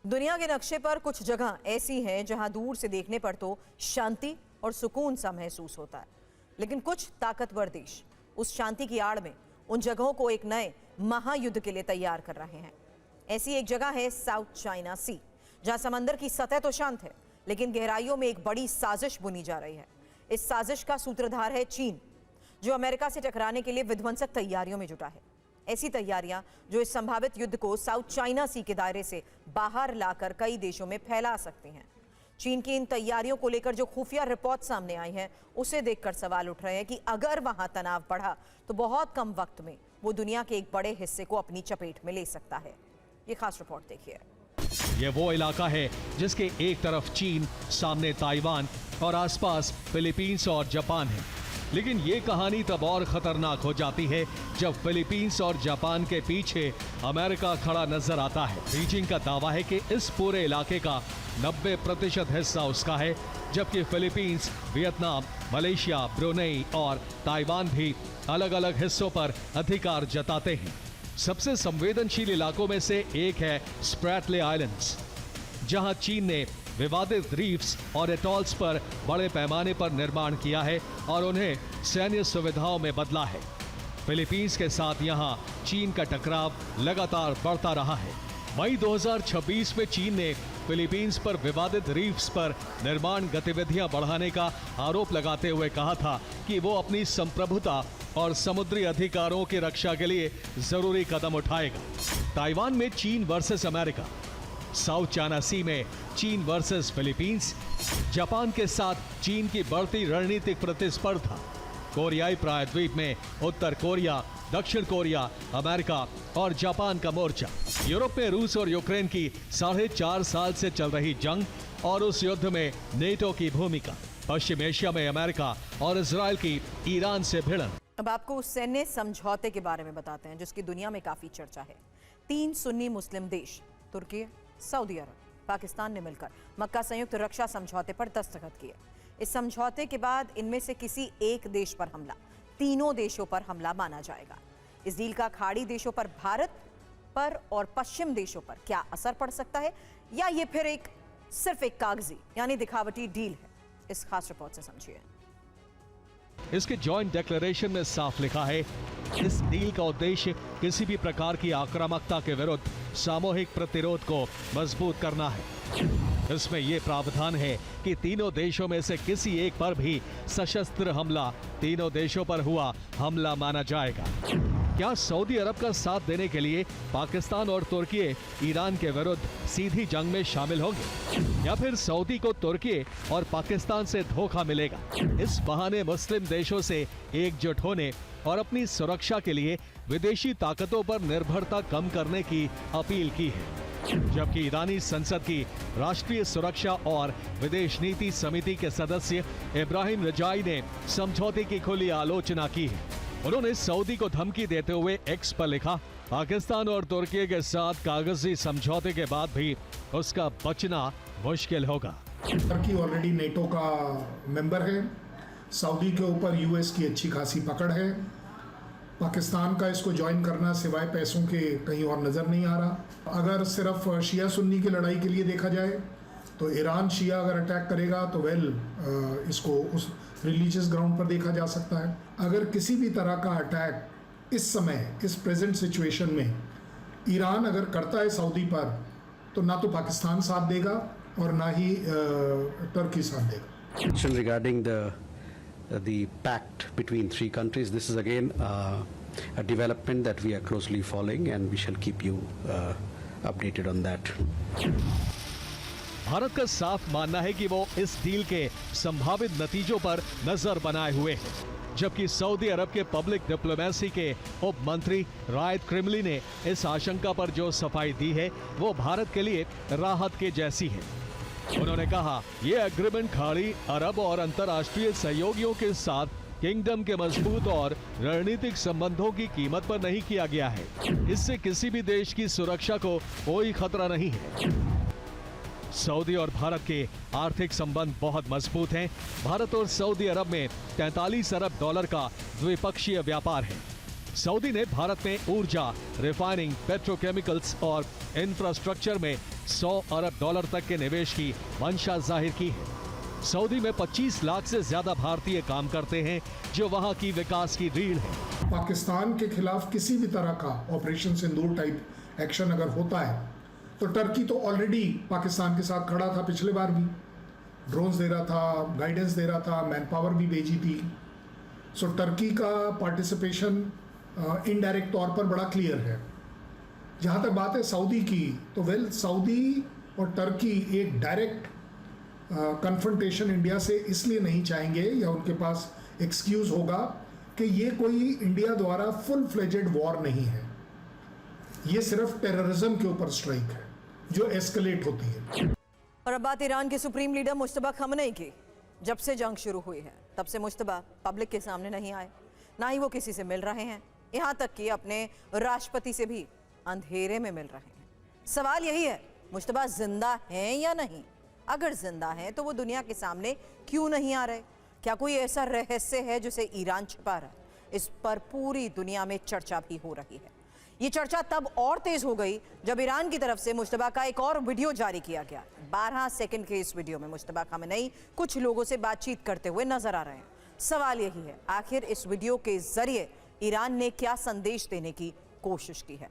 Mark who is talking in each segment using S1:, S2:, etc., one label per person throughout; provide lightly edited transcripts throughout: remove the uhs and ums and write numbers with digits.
S1: दुनिया के नक्शे पर कुछ जगह ऐसी हैं जहां दूर से देखने पर तो शांति और सुकून सा महसूस होता है, लेकिन कुछ ताकतवर देश उस शांति की आड़ में उन जगहों को एक नए महायुद्ध के लिए तैयार कर रहे हैं। ऐसी एक जगह है साउथ चाइना सी, जहां समंदर की सतह तो शांत है, लेकिन गहराइयों में एक बड़ी साजिश बुनी जा रही है। इस साजिश का सूत्रधार है चीन, जो अमेरिका से टकराने के लिए विध्वंसक तैयारियों में जुटा है। ऐसी तैयारियां जो इस संभावित युद्ध को साउथ चाइना सी के दायरे से बाहर लाकर कई देशों में फैला सकती हैं। चीन की इन तैयारियों को लेकर जो खुफिया रिपोर्ट सामने आई है, उसे देखकर सवाल उठ रहे हैं कि अगर वहां तनाव बढ़ा तो बहुत कम वक्त में वो दुनिया के एक बड़े हिस्से को अपनी चपेट में ले सकता है। ये खास रिपोर्ट देखिए।
S2: ये वो इलाका है जिसके एक तरफ चीन, सामने ताइवान और आसपास फिलीपींस और जापान है। लेकिन ये कहानी तब और खतरनाक हो जाती है जब फिलीपींस और जापान के पीछे अमेरिका खड़ा नजर आता है। बीजिंग का दावा है कि इस पूरे इलाके का 90% हिस्सा उसका है, जबकि फिलीपींस, वियतनाम, मलेशिया, ब्रुनेई और ताइवान भी अलग अलग हिस्सों पर अधिकार जताते हैं। सबसे संवेदनशील इलाकों में से एक है स्प्रैटले आइलैंड्स, जहां चीन ने विवादित रीफ्स और एटॉल्स पर बड़े पैमाने पर निर्माण किया है और उन्हें सैन्य सुविधाओं में बदला है। फिलीपींस के साथ यहां चीन का टकराव लगातार बढ़ता रहा है। मई 2026 में चीन ने फिलीपींस पर विवादित रीफ्स पर निर्माण गतिविधियां बढ़ाने का आरोप लगाते हुए कहा था कि वो अपनी संप्रभुता और समुद्री अधिकारों की रक्षा के लिए जरूरी कदम उठाएगा। ताइवान में चीन वर्सेस अमेरिका, साउथ चाइना सी में चीन वर्सेस फिलीपींस, जापान के साथ चीन की बढ़ती रणनीतिक प्रतिस्पर्धा, कोरियाई प्रायद्वीप में उत्तर कोरिया, दक्षिण कोरिया, अमेरिका और जापान का मोर्चा, यूरोप में रूस और यूक्रेन की 4.5 साल से चल रही जंग और उस युद्ध में नेटो की भूमिका, पश्चिम एशिया में अमेरिका और इजराइल की ईरान से भिड़न।
S1: अब आपको उस सैन्य समझौते के बारे में बताते हैं जिसकी दुनिया में काफी चर्चा है। 3 सुन्नी मुस्लिम देश, तुर्की, सऊदी अरब, पाकिस्तान ने मिलकर मक्का संयुक्त रक्षा समझौते पर दस्तखत किए। इस समझौते के बाद इनमें से किसी एक देश पर हमला तीनों देशों पर हमला माना जाएगा। इस डील का खाड़ी देशों पर, भारत पर और पश्चिम देशों पर क्या असर पड़ सकता है, या ये फिर सिर्फ एक कागजी यानी दिखावटी डील है? इस खास रिपोर्ट से समझिए।
S2: इसके जॉइंट डिक्लेरेशन में साफ लिखा है, इस डील का उद्देश्य किसी भी प्रकार की आक्रामकता के विरुद्ध सामूहिक प्रतिरोध को मजबूत करना है। इसमें यह प्रावधान है कि तीनों देशों में से किसी एक पर भी सशस्त्र हमला तीनों देशों पर हुआ हमला माना जाएगा। क्या सऊदी अरब का साथ देने के लिए पाकिस्तान और तुर्की ईरान के विरुद्ध सीधी जंग में शामिल होंगे, या फिर सऊदी को तुर्की और पाकिस्तान से धोखा मिलेगा? इस बहाने मुस्लिम देशों से एकजुट होने और अपनी सुरक्षा के लिए विदेशी ताकतों पर निर्भरता कम करने की अपील की है। जबकि ईरानी संसद की राष्ट्रीय सुरक्षा और विदेश नीति समिति के सदस्य इब्राहिम रजाई ने समझौते की खुली आलोचना की है। उन्होंने सऊदी को धमकी देते हुए एक्स पर लिखा, पाकिस्तान और तुर्की के साथ कागजी समझौते के बाद भी उसका बचना मुश्किल होगा।
S3: तुर्की ऑलरेडी नेटो का मेंबर है, सऊदी के ऊपर यूएस की अच्छी खासी पकड़ है, पाकिस्तान का इसको ज्वाइन करना सिवाय पैसों के कहीं और नज़र नहीं आ रहा। अगर सिर्फ शिया सुन्नी की लड़ाई के लिए देखा जाए तो ईरान शिया अगर अटैक करेगा तो इसको उस रिलीजियस ग्राउंड पर देखा जा सकता है। अगर किसी भी तरह का अटैक इस समय, इस प्रेजेंट सिचुएशन में ईरान अगर करता है सऊदी पर, तो ना तो पाकिस्तान साथ देगा और ना ही तुर्की साथ देगा।
S4: Regarding the pact between three countries, this is again a development that we are closely following and we shall keep you updated on that.
S2: Bharat का साफ मानना है कि वो इस डील के संभावित नतीजों पर नजर बनाए हुए है, जबकि सऊदी अरब के पब्लिक डिप्लोमेसी के उप मंत्री रायत क्रिमली ने इस आशंका पर जो सफाई दी है वो भारत के लिए राहत के जैसी है। उन्होंने कहा, ये एग्रीमेंट खाड़ी अरब और अंतर्राष्ट्रीय सहयोगियों के साथ किंगडम के मजबूत और रणनीतिक संबंधों की कीमत पर नहीं किया गया है। इससे किसी भी देश की सुरक्षा को कोई खतरा नहीं है। सऊदी और भारत के आर्थिक संबंध बहुत मजबूत हैं। भारत और सऊदी अरब में $43 अरब का द्विपक्षीय व्यापार है। सऊदी ने भारत में ऊर्जा, रिफाइनिंग, पेट्रोकेमिकल्स और इंफ्रास्ट्रक्चर में 100 अरब डॉलर तक के निवेश की मंशा जाहिर की है। सऊदी में 25 लाख से ज्यादा भारतीय काम करते हैं, जो वहां की विकास की रीढ़ है।
S3: पाकिस्तान के खिलाफ किसी भी तरह का ऑपरेशन सिंदूर टाइप एक्शन अगर होता है तो टर्की तो ऑलरेडी पाकिस्तान के साथ खड़ा था, पिछले बार भी ड्रोन्स दे रहा था, गाइडेंस दे रहा था, मैन पावर भी भेजी थी। सो टर्की का पार्टिसिपेशन इनडायरेक्ट तौर पर बड़ा क्लियर है। जहाँ तक बात है सऊदी की, तो सऊदी और टर्की एक डायरेक्ट कन्फ्रंटेशन इंडिया से इसलिए नहीं चाहेंगे, या उनके पास एक्सक्यूज होगा कि ये कोई इंडिया द्वारा फुल फ्लेजेड वॉर नहीं है, ये सिर्फ टेररिज्म के ऊपर स्ट्राइक है जो एस्केलेट होती है।
S1: और अब बात ईरान के सुप्रीम लीडर मुश्तबा खमनेई की। जब से जंग शुरू हुई है तब से मुश्तबा पब्लिक के सामने नहीं आए, ना ही वो किसी से मिल रहे हैं, यहाँ तक कि अपने राष्ट्रपति से भी अंधेरे में मिल रहे हैं। सवाल यही है, मुश्तबा जिंदा हैं या नहीं? अगर जिंदा हैं तो वो दुनिया के सामने क्यों नहीं आ रहे? क्या कोई ऐसा रहस्य है जिसे ईरान छिपा रहा है? इस पर पूरी दुनिया में चर्चा भी हो रही है। ये चर्चा तब और तेज हो गई जब ईरान की तरफ से मुश्तबा का एक और वीडियो जारी किया गया। 12 सेकंड के इस वीडियो में मुश्तबा खमेनी कुछ लोगों से बातचीत करते हुए नजर आ रहे हैं। सवाल यही है, आखिर इस वीडियो के जरिए ईरान ने क्या संदेश देने की कोशिश की है?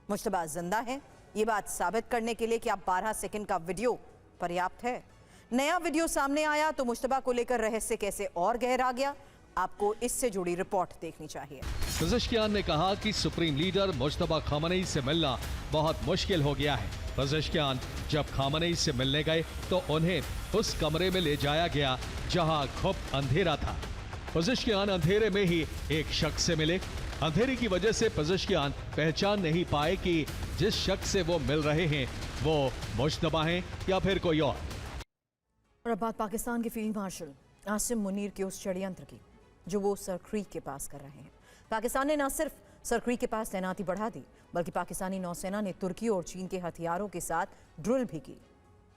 S1: मुश्तबा जिंदा है, ये बात साबित करने के लिए क्या 12 सेकंड का वीडियो पर्याप्त है? नया वीडियो सामने आया तो मुश्तबा को लेकर रहस्य कैसे और गहरा गया? आपको इससे जुड़ी रिपोर्ट देखनी चाहिए।
S2: पज़ेश्कियान ने कहा कि सुप्रीम लीडर मुश्तबा खमेनी से मिलना बहुत मुश्किल हो गया है। पज़ेश्कियान जब खमेनी से मिलने गए तो उन्हें उस कमरे में ले जाया गया जहां खूब अंधेरा था। पज़ेश्कियान अंधेरे में ही एक शख्स से मिले। अंधेरे की वजह से पज़ेश्कियान पहचान नहीं पाए कि जिस शख्स से वो मिल रहे हैं वो मुश्तबा हैं या फिर कोई और
S1: अब बात पाकिस्तान के फील्ड मार्शल आसिम मुनीर के उस षड्यंत्र की जो वो सर क्रीक के पास कर रहे हैं। पाकिस्तान ने न सिर्फ सर क्रीक के पास तैनाती बढ़ा दी, बल्कि पाकिस्तानी नौसेना ने तुर्की और चीन के हथियारों के साथ ड्रिल भी की।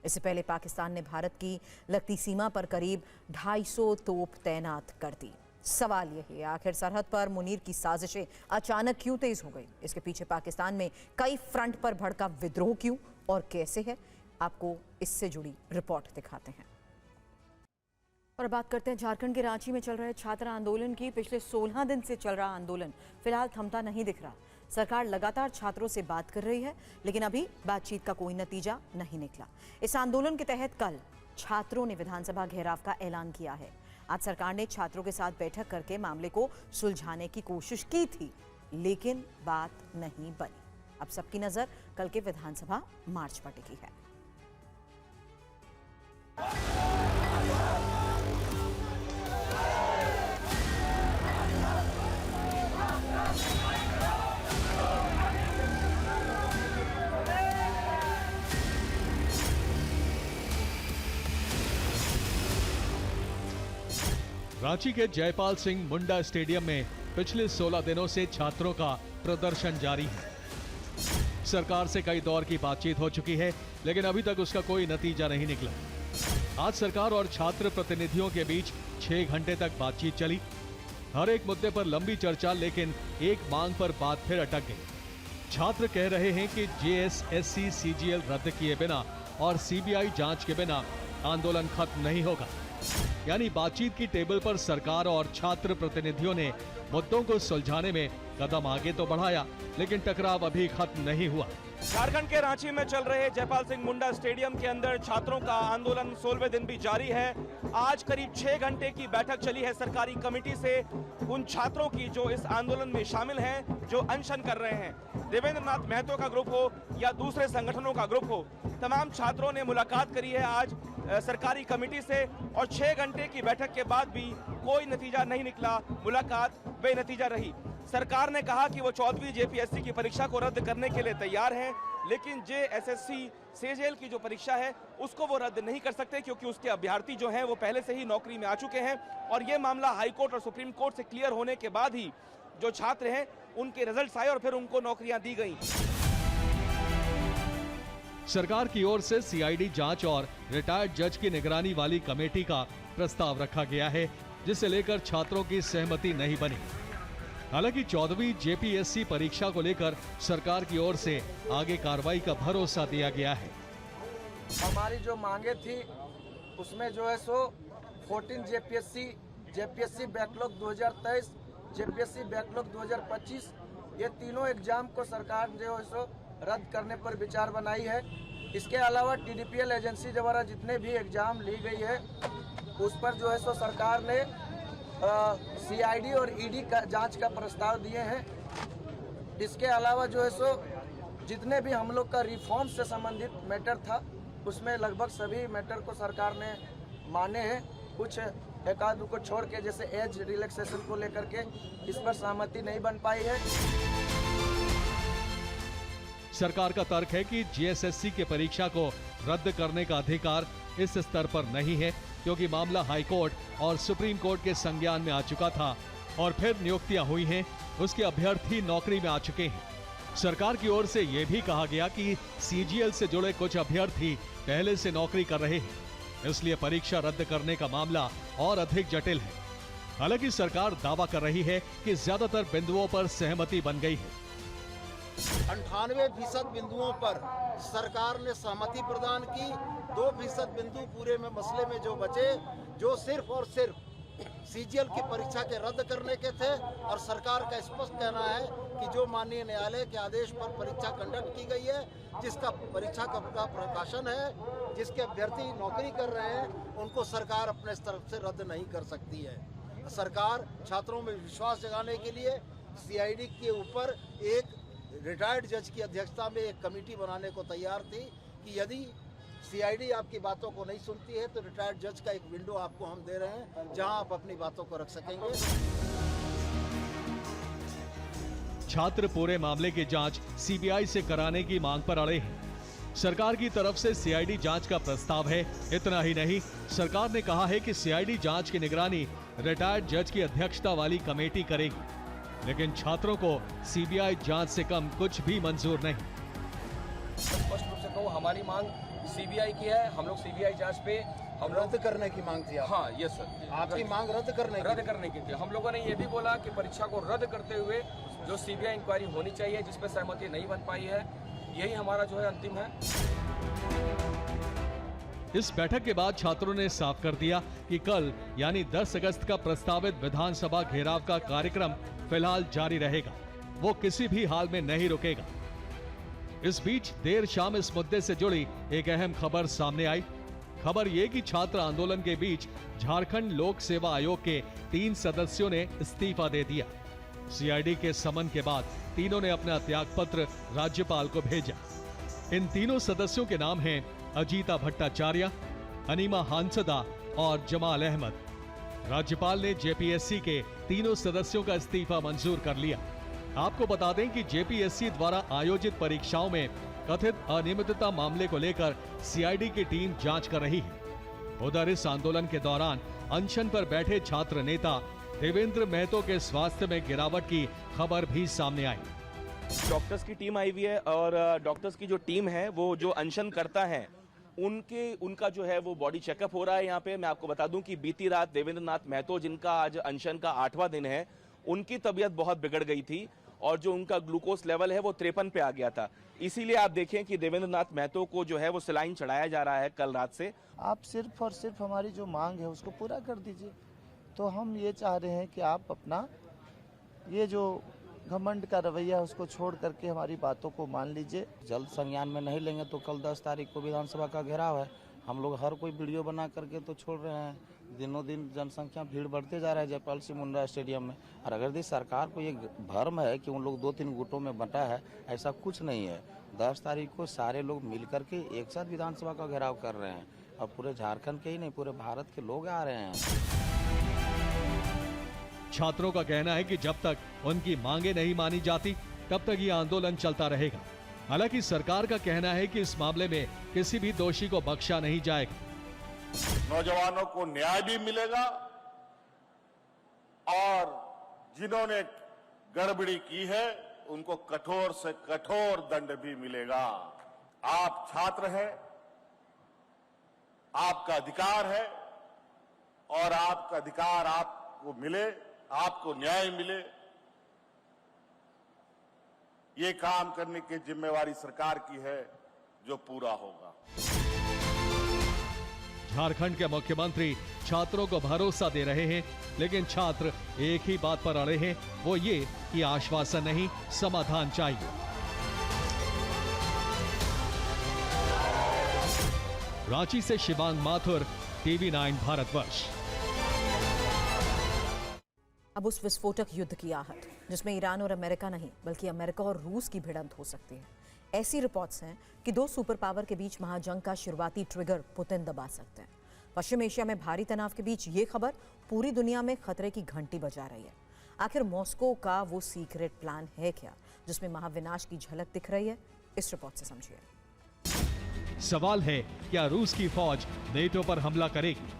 S1: इससे पहले पाकिस्तान ने भारत की लगती सीमा पर करीब 250 तोप तैनात कर दी। सवाल यही है, आखिर सरहद पर मुनीर की साजिशें अचानक क्यों तेज हो गई? इसके पीछे पाकिस्तान में कई फ्रंट पर भड़का विद्रोह क्यों और कैसे है? आपको इससे जुड़ी रिपोर्ट दिखाते हैं। और बात करते हैं झारखंड के रांची में चल रहे छात्र आंदोलन की। पिछले 16 दिन से चल रहा आंदोलन फिलहाल थमता नहीं दिख रहा। सरकार लगातार छात्रों से बात कर रही है, लेकिन अभी बातचीत का कोई नतीजा नहीं निकला। इस आंदोलन के तहत कल छात्रों ने विधानसभा घेराव का ऐलान किया है। आज सरकार ने छात्रों के साथ बैठक करके मामले को सुलझाने की कोशिश की थी, लेकिन बात नहीं बनी। अब सबकी नजर कल के विधानसभा मार्च पर टिकी है।
S2: रांची के जयपाल सिंह मुंडा स्टेडियम में पिछले 16 दिनों से छात्रों का प्रदर्शन जारी है। सरकार से कई दौर की बातचीत हो चुकी है, लेकिन अभी तक उसका कोई नतीजा नहीं निकला। आज सरकार और छात्र प्रतिनिधियों के बीच 6 घंटे तक बातचीत चली। हर एक मुद्दे पर लंबी चर्चा, लेकिन एक मांग पर बात फिर अटक गई। छात्र कह रहे हैं कि JSSC CGL रद्द किए बिना और CBI जांच के बिना आंदोलन खत्म नहीं होगा। यानी बातचीत की टेबल पर सरकार और छात्र प्रतिनिधियों ने मुद्दों को सुलझाने में कदम आगे तो बढ़ाया, लेकिन टकराव अभी खत्म नहीं हुआ।
S5: झारखंड के रांची में चल रहे जयपाल सिंह मुंडा स्टेडियम के अंदर छात्रों का आंदोलन 16वें दिन भी जारी है। आज करीब 6 घंटे की बैठक चली है सरकारी कमेटी से उन छात्रों की जो इस आंदोलन में शामिल हैं, जो अनशन कर रहे हैं। देवेंद्र नाथ महतो का ग्रुप हो या दूसरे संगठनों का ग्रुप हो, तमाम छात्रों ने मुलाकात करी है आज सरकारी कमेटी से, और 6 घंटे की बैठक के बाद भी कोई नतीजा नहीं निकला। मुलाकात बेनतीजा रही। सरकार ने कहा कि वो 14वीं JPSC की परीक्षा को रद्द करने के लिए तैयार हैं, लेकिन JSSC CGL की जो परीक्षा है उसको वो रद्द नहीं कर सकते, क्योंकि उसके अभ्यर्थी जो हैं वो पहले से ही नौकरी में आ चुके हैं। और ये मामला हाई कोर्ट और सुप्रीम कोर्ट से क्लियर होने के बाद ही जो छात्र हैं उनके रिजल्ट्स आए और फिर उनको नौकरियां दी गई।
S2: सरकार की ओर से CID जांच और रिटायर्ड जज की निगरानी वाली कमेटी का प्रस्ताव रखा गया है, जिसे लेकर छात्रों की सहमति नहीं बनी। हालांकि 14वीं जेपीएससी परीक्षा को लेकर सरकार की ओर से आगे कार्रवाई का भरोसा दिया गया है।
S6: हमारी जो मांगे थी उसमें जो है सो 14 जेपीएससी बैकलॉग 2023, जेपीएससी बैकलॉग 2025 ये तीनों एग्जाम को सरकार जो है सो रद्द करने पर विचार बनाई है। इसके अलावा टीडीपीएल एजेंसी द्वारा जितने भी एग्जाम ली गई है उस पर जो है सो सरकार ने सीआईडी और ईडी का जांच का प्रस्ताव दिए हैं। इसके अलावा जो है सो जितने भी हम लोग का रिफॉर्म से संबंधित मैटर था उसमें लगभग सभी मैटर को सरकार ने माने हैं। कुछ एक आध को छोड़ के जैसे एज रिलैक्सेशन को लेकर के इस पर सहमति नहीं बन पाई है।
S2: सरकार का तर्क है कि जीएसएससी के परीक्षा को रद्द करने का अधिकार इस स्तर पर नहीं है, क्योंकि मामला हाई कोर्ट और सुप्रीम कोर्ट के संज्ञान में आ चुका था और फिर नियुक्तियां हुई हैं, उसके अभ्यर्थी नौकरी में आ चुके हैं। सरकार की ओर से यह भी कहा गया कि सीजीएल से जुड़े कुछ अभ्यर्थी पहले से नौकरी कर रहे हैं, इसलिए परीक्षा रद्द करने का मामला और अधिक जटिल है। हालांकि सरकार दावा कर रही है कि ज्यादातर बिंदुओं पर सहमति बन गई है।
S7: 98% बिंदुओं पर सरकार ने सहमति प्रदान की। 2% बिंदु पूरे में मसले में जो बचे, जो सिर्फ और सिर्फ सीजीएल की परीक्षा के रद्द करने के थे, और सरकार का स्पष्ट कहना है कि जो माननीय न्यायालय के आदेश पर परीक्षा कंडक्ट की गई है, जिसका परीक्षा का प्रकाशन है, जिसके अभ्यर्थी नौकरी कर रहे हैं, उनको सरकार अपने तरफ से रद्द नहीं कर सकती है। सरकार छात्रों में विश्वास जगाने के लिए सीआईडी के ऊपर एक रिटायर्ड जज की अध्यक्षता में एक कमेटी बनाने को तैयार थी कि यदि सीआईडी आपकी बातों को नहीं सुनती है तो रिटायर्ड जज का एक विंडो आपको हम दे रहे हैं जहां आप अपनी बातों को रख सकेंगे।
S2: छात्र पूरे मामले की जांच सीबीआई से कराने की मांग पर अड़े हैं। सरकार की तरफ से सीआईडी जांच का प्रस्ताव है। इतना ही नहीं, सरकार ने कहा है कि सीआईडी जांच की निगरानी रिटायर्ड जज की अध्यक्षता वाली कमेटी करेगी, लेकिन छात्रों को सीबीआई जांच से कम कुछ भी मंजूर नहीं।
S8: स्पष्ट रूप से कहूँ, हमारी मांग सीबीआई की है। हम लोग सीबीआई जांच पे हम
S7: रद्द करने की मांग थी।
S8: हाँ, यस सर,
S7: आपकी मांग रद्द करने की
S8: थी। हम लोगों ने ये भी बोला कि परीक्षा को रद्द करते हुए जो सीबीआई इंक्वायरी होनी चाहिए, जिस पे सहमति नहीं बन पाई है, यही हमारा जो है अंतिम है।
S2: इस बैठक के बाद छात्रों ने साफ कर दिया कि कल यानी 10 अगस्त का प्रस्तावित विधानसभा घेराव का कार्यक्रम फिलहाल जारी रहेगा, वो किसी भी हाल में नहीं रुकेगा। इस बीच देर शाम इस मुद्दे से जुड़ी एक अहम खबर सामने आई। खबर ये कि छात्र आंदोलन के बीच झारखंड लोक सेवा आयोग के 3 सदस्यों ने इस्तीफा दे दिया। सीआईडी के समन के बाद तीनों ने अपना त्यागपत्र राज्यपाल को भेजा। इन तीनों सदस्यों के नाम हैं अजीता भट्टाचार्य, अनीमा हांसदा और जमाल अहमद। राज्यपाल ने जेपीएससी के तीनों सदस्यों का इस्तीफा मंजूर कर लिया। आपको बता दें कि जेपीएससी द्वारा आयोजित परीक्षाओं में कथित अनियमितता मामले को लेकर सीआईडी की टीम जांच कर रही है। उधर इस आंदोलन के दौरान अनशन पर बैठे छात्र नेता देवेंद्र महतो के स्वास्थ्य में गिरावट की खबर भी सामने आई।
S5: डॉक्टर्स की टीम आई हुई है और डॉक्टर्स की जो टीम है वो जो अनशन करता है उनका जो है वो बॉडी चेकअप हो रहा है यहाँ पे। मैं आपको बता दूं कि बीती रात देवेंद्र नाथ महतो, जिनका आज अनशन का 8वां दिन है, उनकी तबीयत बहुत बिगड़ गई थी और जो उनका ग्लूकोज लेवल है वो 53 पे आ गया था। इसीलिए आप देखें कि देवेंद्र नाथ महतो को जो है वो सलाइन चढ़ाया जा रहा है कल रात से।
S9: आप सिर्फ और सिर्फ हमारी जो मांग है उसको पूरा कर दीजिए। तो हम ये चाह रहे हैं कि आप अपना ये जो घमंड का रवैया है उसको छोड़ करके हमारी बातों को मान लीजिए। जल्द संज्ञान में नहीं लेंगे तो कल 10 तारीख को विधानसभा का घेराव है। हम लोग हर कोई वीडियो बना करके तो छोड़ रहे हैं। दिनों दिन जनसंख्या भीड़ बढ़ते जा रहा है जयपाल सिंह मुंडा स्टेडियम में। और अगर यदि सरकार को ये भ्रम है कि उन लोग 2-3 गुटों में बंटा है, ऐसा कुछ नहीं है। 10 तारीख को सारे लोग मिल करके एक साथ विधानसभा का घेराव कर रहे हैं और पूरे झारखंड के ही नहीं पूरे भारत के लोग आ रहे हैं।
S2: छात्रों का कहना है कि जब तक उनकी मांगे नहीं मानी जाती तब तक ये आंदोलन चलता रहेगा। हालांकि सरकार का कहना है कि इस मामले में किसी भी दोषी को बख्शा नहीं जाएगा।
S10: नौजवानों को न्याय भी मिलेगा और जिन्होंने गड़बड़ी की है उनको कठोर से कठोर दंड भी मिलेगा। आप छात्र हैं, आपका अधिकार है और आपका अधिकार आपको मिले, आपको न्याय मिले, ये काम करने की जिम्मेवारी सरकार की है, जो पूरा होगा।
S2: झारखंड के मुख्यमंत्री छात्रों को भरोसा दे रहे हैं, लेकिन छात्र एक ही बात पर अड़े हैं, वो ये कि आश्वासन नहीं, समाधान चाहिए। रांची से शिवांग माथुर, TV9 भारतवर्ष।
S1: अब उस विस्फोटक युद्ध की आहट जिसमें ईरान और अमेरिका नहीं बल्कि अमेरिका और रूस की भिड़ंत हो सकती है। ऐसी रिपोर्ट्स हैं कि दो सुपर पावर के बीच महाजंग का शुरुआती ट्रिगर पुतिन दबा सकते हैं। पश्चिम एशिया में भारी तनाव के बीच ये खबर पूरी दुनिया में खतरे की घंटी बजा रही है। आखिर मॉस्को का वो सीक्रेट प्लान है क्या जिसमें महाविनाश की झलक दिख रही है? इस रिपोर्ट से समझिए।
S2: सवाल है, क्या रूस की फौज नेटो पर हमला करेगी?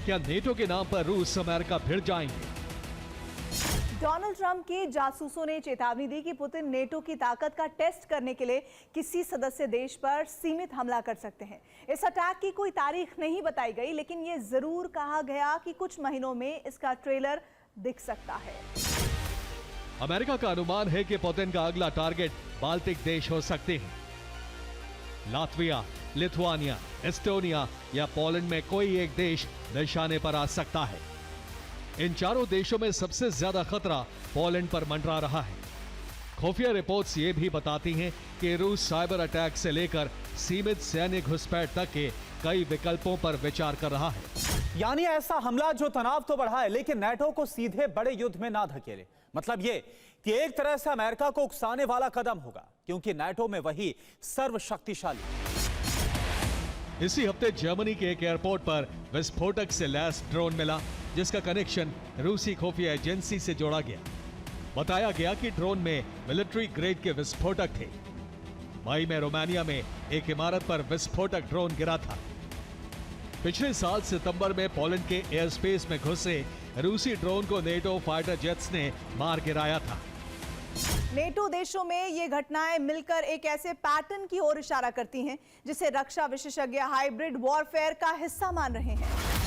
S2: क्या नेटो के नाम पर रूस अमेरिका भिड़ जाएंगे?
S11: डोनाल्ड ट्रंप के जासूसों ने चेतावनी दी कि पुतिन नेटो की ताकत का टेस्ट करने के लिए किसी सदस्य देश पर सीमित हमला कर सकते हैं। इस अटैक की कोई तारीख नहीं बताई गई, लेकिन ये जरूर कहा गया कि कुछ महीनों में इसका ट्रेलर दिख सकता है।
S2: अमेरिका का अनुमान है कि पुतिन का अगला टारगेट बाल्टिक देश हो सकते हैं। लातविया, लिथुआनिया, एस्टोनिया या पोलैंड में कोई एक देश निशाने पर आ सकता है। इन चारों देशों में सबसे ज्यादा खतरा पोलैंड पर मंडरा रहा है। खुफिया रिपोर्ट्स ये भी बताती हैं कि रूस साइबर अटैक से लेकर सीमित सैन्य घुसपैठ तक के कई विकल्पों पर विचार कर रहा है।
S12: यानी ऐसा हमला जो तनाव तो बढ़ाए लेकिन नेटो को सीधे बड़े युद्ध में ना धकेले। मतलब ये कि एक तरह से अमेरिका को उकसाने वाला कदम होगा, क्योंकि नेटो में वही सर्वशक्तिशाली।
S2: इसी हफ्ते जर्मनी के एक एयरपोर्ट पर विस्फोटक से लैस ड्रोन मिला, जिसका कनेक्शन रूसी खुफिया एजेंसी से जोड़ा गया। बताया गया कि ड्रोन में मिलिट्री ग्रेड के विस्फोटक थे। मई में रोमानिया में एक इमारत पर विस्फोटक ड्रोन गिरा था। पिछले साल सितंबर में पोलैंड के एयर स्पेस में घुसे रूसी ड्रोन को नेटो फाइटर जेट्स ने मार गिराया था।
S11: नेटो देशों में ये घटनाएं मिलकर एक ऐसे पैटर्न की ओर इशारा करती हैं जिसे रक्षा विशेषज्ञ हाइब्रिड वॉरफेयर का हिस्सा मान रहे हैं।